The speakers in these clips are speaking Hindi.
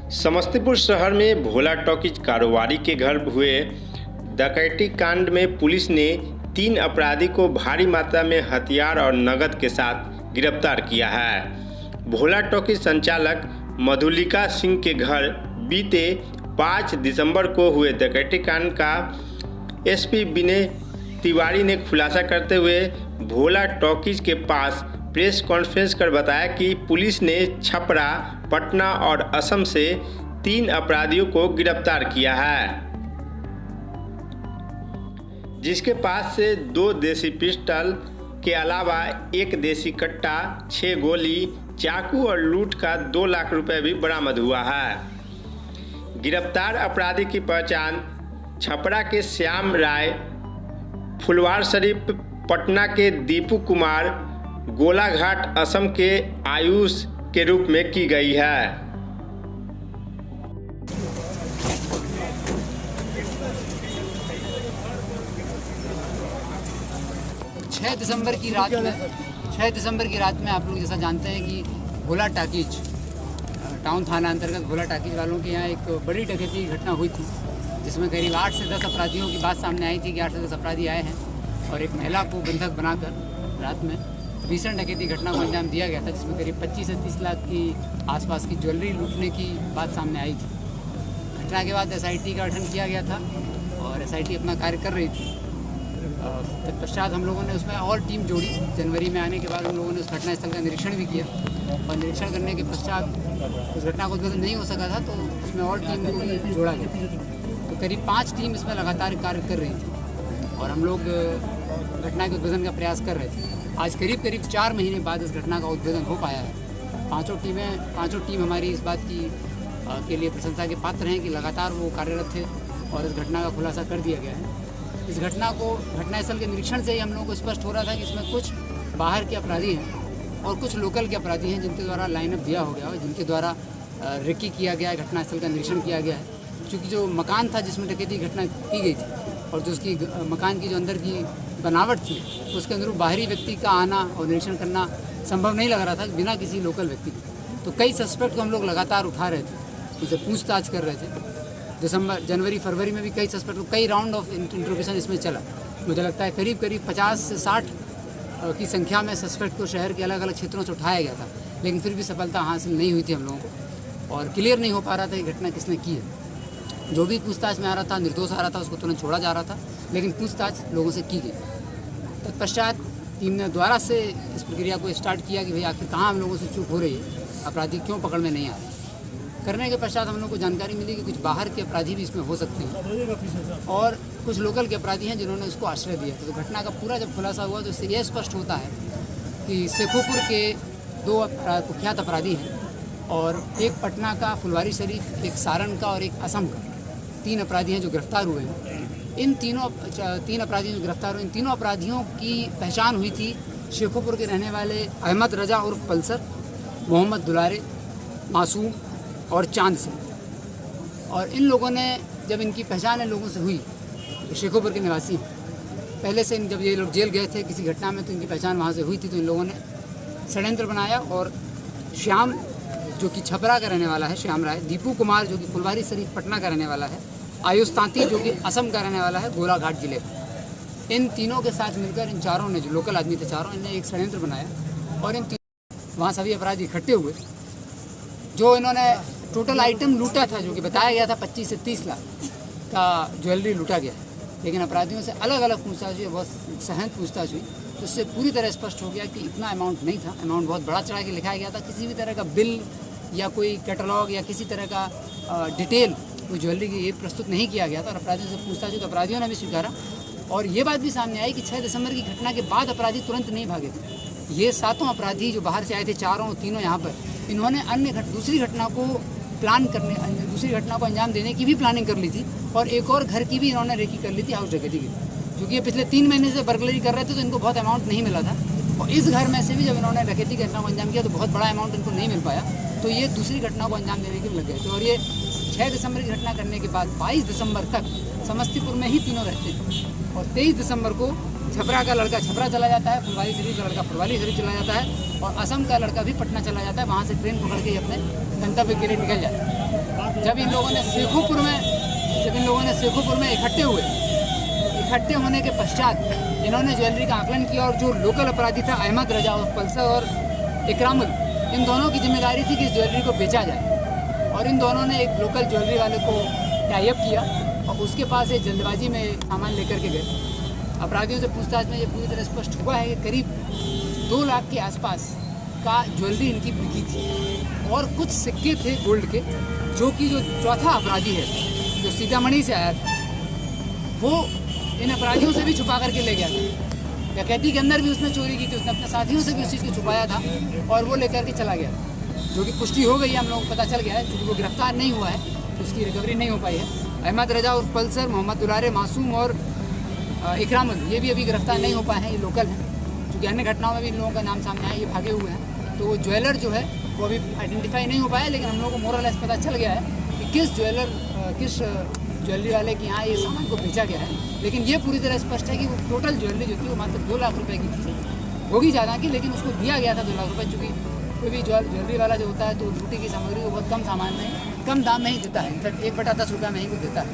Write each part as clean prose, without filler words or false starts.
समस्तीपुर शहर में भोला टॉकीज कारोबारी के घर हुए डकैती कांड में पुलिस ने 3 अपराधी को भारी मात्रा में हथियार और नकद के साथ गिरफ्तार किया है। भोला टॉकीज संचालक मधुलिका सिंह के घर बीते 5 दिसंबर को हुए डकैती कांड का एसपी विनय तिवारी ने खुलासा करते हुए भोला टॉकीज के पास प्रेस कॉन्फ्रेंस कर बताया कि पुलिस ने छपरा, पटना और असम से 3 अपराधियों को गिरफ्तार किया है, जिसके पास से 2 देसी पिस्टल के अलावा 1 देसी कट्टा, 6 गोली, चाकू और लूट का 2 लाख रुपए भी बरामद हुआ है। गिरफ्तार अपराधी की पहचान छपरा के श्याम राय, फुलवारशरीफ पटना के दीपू कुमार, गोलाघाट असम के आयुष के रूप में की गई है। 6 दिसंबर की रात में आप लोग जैसा जानते हैं कि भोला टाकीज टाउन थाना अंतर्गत भोला टाकीज वालों के यहाँ एक बड़ी डकैती की घटना हुई थी, जिसमें करीब 8 से 10 अपराधियों की बात सामने आई थी कि 8 से 10 अपराधी आए हैं और एक महिला को बंधक बनाकर रात में भीषण डकैती घटना को अंजाम दिया गया था, जिसमें करीब 25 से 30 लाख की आसपास की ज्वेलरी लूटने की बात सामने आई थी। घटना के बाद SIT का गठन किया गया था और SIT अपना कार्य कर रही थी। तत्पश्चात हम लोगों ने उसमें और टीम जोड़ी। जनवरी में आने के बाद हम लोगों ने उस घटनास्थल का निरीक्षण भी किया और निरीक्षण करने के पश्चात उस घटना को उद्भेदन नहीं हो सका था, तो उसमें और टीम को भी जोड़ा गया। तो करीब 5 टीम इसमें लगातार कार्य कर रही थी और हम लोग घटना के उद्भेदन का प्रयास कर रहे थे। आज करीब 4 महीने बाद इस घटना का उद्भेदन हो पाया है। पाँचों टीम हमारी इस बात की के लिए प्रशंसा के पात्र हैं कि लगातार वो कार्यरत थे और इस घटना का खुलासा कर दिया गया है। इस घटनास्थल के निरीक्षण से ही हम लोगों को स्पष्ट हो रहा था कि इसमें कुछ बाहर के अपराधी हैं और कुछ लोकल के अपराधी हैं, जिनके द्वारा लाइनअप दिया हो गया और जिनके द्वारा रेकी किया गया है, घटनास्थल का निरीक्षण किया गया है। क्योंकि जो मकान था जिसमें डकैती घटना की गई थी और जो उसकी मकान की जो अंदर की बनावट थी, तो उसके अंदर बाहरी व्यक्ति का आना और निरीक्षण करना संभव नहीं लग रहा था बिना किसी लोकल व्यक्ति के। तो कई सस्पेक्ट को हम लोग लगातार उठा रहे थे, उनसे पूछताछ कर रहे थे। जनवरी फरवरी में भी कई सस्पेक्ट, कई राउंड ऑफ इंट्रोगेशन इसमें चला। मुझे लगता है करीब 50 से 60 की संख्या में सस्पेक्ट को शहर के अलग अलग क्षेत्रों से उठाया गया था, लेकिन फिर भी सफलता हासिल नहीं हुई थी हम लोगों को और क्लियर नहीं हो पा रहा था कि घटना किसने की है। जो भी पूछताछ में आ रहा था, निर्दोष आ रहा था, उसको तुरंत छोड़ा जा रहा था, लेकिन पूछताछ लोगों से की गई। तत्पश्चात टीम ने दोबारा से इस प्रक्रिया को स्टार्ट किया कि भाई आखिर कहाँ हम लोगों से चूक हो रही है, अपराधी क्यों पकड़ में नहीं आ रहे। करने के पश्चात हम लोग को जानकारी मिली कि कुछ बाहर के अपराधी भी इसमें हो सकते हैं और कुछ लोकल के अपराधी हैं जिन्होंने उसको आश्रय दिया। तो घटना का पूरा जब खुलासा हुआ तो इससे यह स्पष्ट होता है कि शेखोपुर के 2 कुख्यात अपराधी हैं और एक पटना का फुलवारीशरीफ, एक सारण का और एक असम का, 3 अपराधी हैं जो गिरफ्तार हुए हैं। इन 3 अपराधियों जो गिरफ्तार हुए, इन तीनों अपराधियों की पहचान हुई थी शेखोपुर के रहने वाले अहमद रजा उर्फ पल्सर, मोहम्मद दुलारे, मासूम और चांद से। और इन लोगों ने जब इनकी पहचान इन लोगों से हुई, तो शेखोपुर के निवासी पहले से जब ये लोग जेल गए थे किसी घटना में, तो इनकी पहचान वहाँ से हुई थी। तो इन लोगों ने षड्यंत्र बनाया और श्याम जो कि छपरा का रहने वाला है, श्याम राय, दीपू कुमार जो कि फुलवारीशरीफ पटना का रहने वाला है, आयुष तांती जो कि असम का रहने वाला है, गोलाघाट जिले का, इन तीनों के साथ मिलकर इन चारों ने, जो लोकल आदमी थे चारों, इन्हें एक षड्यंत्र बनाया और इन वहाँ सभी अपराधी इकट्ठे हुए। जो इन्होंने टोटल आइटम लूटा था, जो कि बताया गया था 25 से 30 लाख का ज्वेलरी लूटा गया, लेकिन अपराधियों से अलग अलग पूछताछ हुई, बहुत सहन पूछताछ हुई, तो उससे पूरी तरह स्पष्ट हो गया कि इतना अमाउंट नहीं था। अमाउंट बहुत बड़ा चढ़ा के लिखाया गया था। किसी भी तरह का बिल या कोई कैटलॉग या किसी तरह का डिटेल कोई ज्वेलरी की ये प्रस्तुत नहीं किया गया था। और अपराधियों से पूछताछ हुई तो अपराधियों ने भी स्वीकारा और ये बात भी सामने आई कि 6 दिसंबर की घटना के बाद अपराधी तुरंत नहीं भागे थे। ये 7 अपराधी जो बाहर से आए थे, तीनों यहाँ पर, इन्होंने दूसरी घटना को अंजाम देने की भी प्लानिंग कर ली थी और एक और घर की भी इन्होंने रेकी कर ली थी, हाउस डकैती की। क्योंकि ये पिछले 3 महीने से बर्गलरी कर रहे थे, तो इनको बहुत अमाउंट नहीं मिला था और इस घर में से भी जब इन्होंने डकैती की घटना को अंजाम किया तो बहुत बड़ा अमाउंट इनको नहीं मिल पाया, तो ये दूसरी घटना को अंजाम देने के लिए लग गए थे। और ये 6 दिसंबर की घटना करने के बाद 22 दिसंबर तक समस्तीपुर में ही तीनों रहते हैं और 23 दिसंबर को छपरा का लड़का छपरा चला जाता है, फुलवारीशरीफ का लड़का फुलवारीशरीफ चला जाता है और असम का लड़का भी पटना चला जाता है। वहाँ से ट्रेन पकड़ के अपने गंतव्य के लिए निकल जाता है। जब इन लोगों ने शेखोपुर में इकट्ठे होने के पश्चात इन्होंने ज्वेलरी का आकलन किया और जो लोकल अपराधी था अहमद रजा और पल्सर और इकरामुल, इन दोनों की जिम्मेदारी थी कि इस ज्वेलरी को बेचा जाए। और इन दोनों ने एक लोकल ज्वेलरी वाले को टाई अप किया और उसके पास एक जल्दबाजी में सामान लेकर के गए। अपराधियों से पूछताछ में ये पूरी तरह स्पष्ट हुआ है कि करीब 2 लाख के आसपास का ज्वेलरी इनकी बिकी थी और कुछ सिक्के थे गोल्ड के, जो कि जो चौथा अपराधी है जो सीतामढ़ी से आया था वो इन अपराधियों से भी छुपा करके ले गया था। डकैती के अंदर भी उसने चोरी की थी, उसने अपने साथियों से भी उस चीज़ को छुपाया था और वो लेकर के चला गया, जो कि पुष्टि हो गई है, हम लोगों को पता चल गया है। क्योंकि वो गिरफ्तार नहीं हुआ है, उसकी रिकवरी नहीं हो पाई है। अहमद रजा और पल्सर, मोहम्मद दुलारे, मासूम और इकरामुल, ये भी अभी गिरफ्तार नहीं हो पाए हैं, ये लोकल हैं। क्योंकि अन्य घटनाओं में भी इन लोगों का नाम सामने आया, ये भागे हुए हैं। तो वो ज्वेलर जो है वो अभी आइडेंटिफाई नहीं हो पाया, लेकिन हम लोगों को मोरलेस पता चल गया है कि किस ज्वेलरी वाले के यहाँ ये सामान को बेचा गया है। लेकिन ये पूरी तरह स्पष्ट है कि वो टोटल ज्वेलरी जो थी वो मात्र 2 लाख रुपए की थी, होगी ज़्यादा की, लेकिन उसको दिया गया था 2 लाख रुपए। चूँकि कोई भी ज्वेलरी वाला जो होता है तो लूटी की सामग्री को बहुत कम सामान में, कम दाम में ही देता है, इनफैक्ट 1/10 रुपये में ही वो देता है।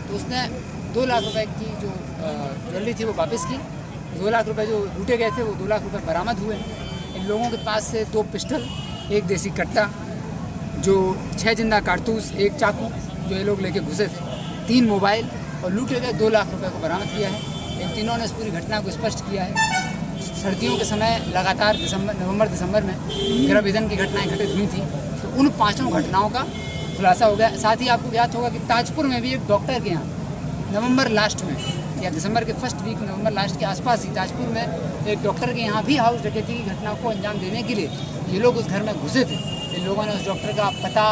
तो उसने 2 लाख रुपए की जो ज्वेलरी थी वो वापस की। 2 लाख रुपए जो लूटे गए थे वो 2 लाख रुपए बरामद हुए। इन लोगों के पास से 2 पिस्टल, 1 देसी कट्टा, जो 6 जिंदा कारतूस, 1 चाकू जो ये लोग लेके घुसे थे, 3 मोबाइल और लूटे गए 2 लाख रुपए को बरामद किया है। इन तीनों ने इस पूरी घटना को स्पष्ट किया है। सर्दियों के समय लगातार नवंबर दिसंबर में गृह विधन की घटनाएं घटित हुई थी, तो उन 5 घटनाओं का खुलासा हो गया। साथ ही आपको याद होगा कि ताजपुर में भी एक डॉक्टर के यहाँ नवंबर लास्ट में या दिसंबर के फर्स्ट वीक नवंबर लास्ट के आसपास ही ताजपुर में एक डॉक्टर के यहाँ भी हाउस डकैती की घटना को अंजाम देने के लिए ये लोग उस घर में घुसे थे। इन लोगों ने उस डॉक्टर का पता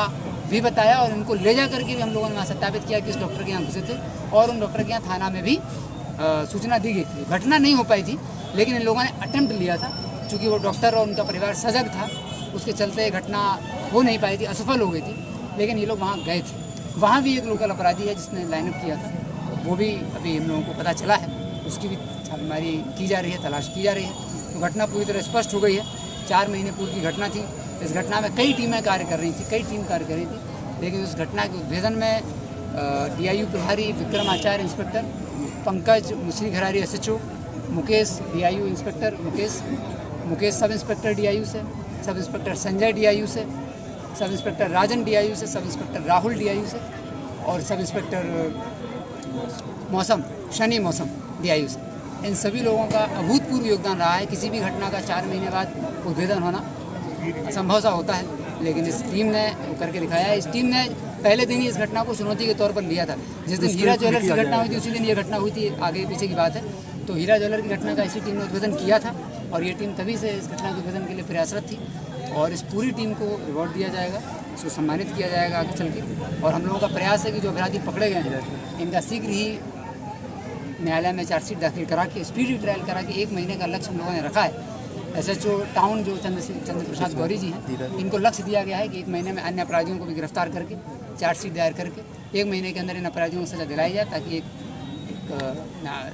भी बताया और उनको ले जा करके भी हम लोगों ने वहाँ सत्यापित किया कि इस डॉक्टर के यहाँ घुसे थे और उन डॉक्टर के यहाँ थाना में भी सूचना दी गई थी। घटना नहीं हो पाई थी, लेकिन इन लोगों ने अटेम्प्ट लिया था। चूँकि वो डॉक्टर और उनका परिवार सजग था, उसके चलते घटना हो नहीं पाई थी, असफल हो गई थी, लेकिन ये लोग वहाँ गए थे। वहाँ भी एक लोकल अपराधी है जिसने लाइनअप किया था, वो भी अभी हम लोगों को पता चला है, उसकी भी छापेमारी की जा रही है, तलाश की जा रही है। तो घटना पूरी तरह स्पष्ट हो गई है। 4 महीने पूर्व की घटना थी। इस घटना में कई टीमें कार्य कर रही थी, लेकिन उस घटना के उद्भेदन में DIU प्रभारी विक्रम आचार्य इंस्पेक्टर, पंकज मुसरी घरारी SHO, Mukesh DIU inspector, Mukesh sub inspector DIU से, सब इंस्पेक्टर संजय DIU से, सब इंस्पेक्टर राजन DIU से, सब इंस्पेक्टर राहुल DIU से और सब इंस्पेक्टर शनि मौसम DIU से। इन सभी लोगों का अभूतपूर्व योगदान रहा है। किसी भी घटना का 4 महीने बाद उद्भेदन होना असंभव सा होता है, लेकिन इस टीम ने वो करके दिखाया है। इस टीम ने पहले दिन ही इस घटना को चुनौती के तौर पर लिया था। जिस दिन हीरा ज्वेलर्स की घटना हुई थी उसी दिन ये घटना हुई थी, आगे पीछे की बात है। तो हीरा ज्वेलर की घटना का इसी टीम ने उद्भेदन किया था और ये टीम तभी से इस घटना के उद्भेदन के लिए प्रयासरत थी और इस पूरी टीम को रिवॉर्ड दिया जाएगा, इसको सम्मानित किया जाएगा आगे चल के। और हम लोगों का प्रयास है कि जो अपराधी पकड़े गए हैं इनका शीघ्र ही न्यायालय में चार्जशीट दाखिल करा के स्पीडी ट्रायल करा के 1 महीने का लक्ष्य हम लोगों ने रखा है। SHO टाउन जो चंद्र प्रसाद गौरी जी हैं, इनको लक्ष्य दिया गया है कि 1 महीने में अन्य अपराधियों को भी गिरफ्तार करके चार्जशीट दायर करके 1 महीने के अंदर इन अपराधियों को सज़ा दिलाई जाए, ताकि एक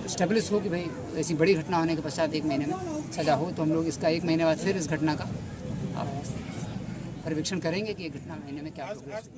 स्टेब्लिश हो कि भाई ऐसी बड़ी घटना होने के पश्चात 1 महीने में सज़ा हो। तो हम लोग इसका 1 महीने बाद फिर इस घटना का परीक्षण करेंगे कि ये घटना महीने में क्या प्रोग्रेस